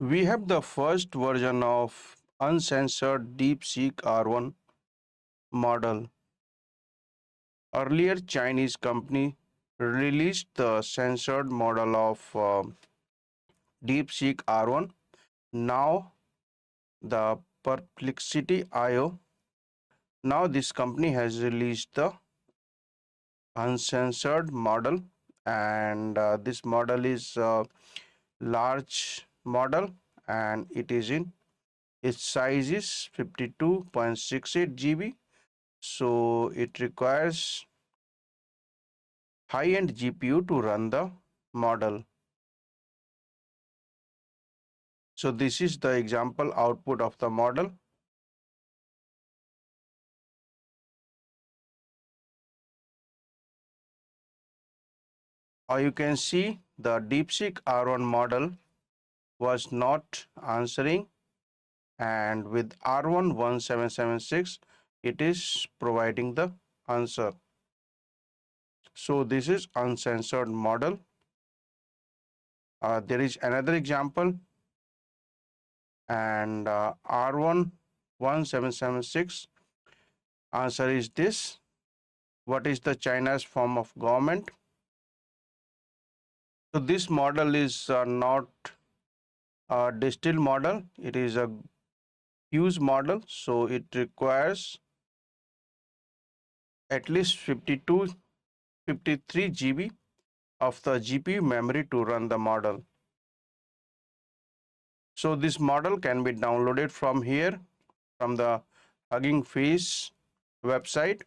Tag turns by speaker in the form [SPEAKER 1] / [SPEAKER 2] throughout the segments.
[SPEAKER 1] We have the first version of uncensored DeepSeek R1 model. Earlier, Chinese company released the censored model of DeepSeek R1. Now, the Perplexity IO. Now, this company has released the uncensored model, and this model is a large model, and its size is 52.68 GB. So it requires high-end GPU to run the model. So this is the example output of the model. Or you can see the DeepSeek R1 model was not answering, and with R1 1776 it is providing the answer. So this is uncensored model. There is another example, and R1 1776 answer is this. What is the China's form of government? So this model is not a distilled model, it is a huge model, so it requires at least 53 GB of the GPU memory to run the model. So this model can be downloaded from here, from the Hugging Face website.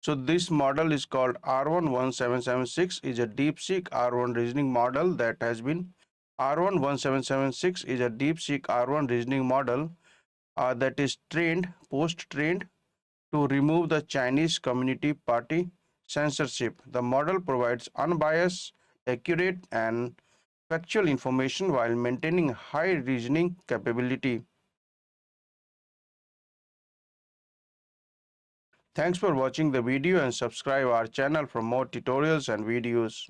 [SPEAKER 1] So this model is called R1 1776, is a DeepSeek R1 reasoning model that has been R1 1776 is a DeepSeek R1 reasoning model that is post-trained to remove the Chinese Communist Party censorship. The model provides unbiased, accurate, and factual information while maintaining high reasoning capability. Thanks for watching the video and subscribe our channel for more tutorials and videos.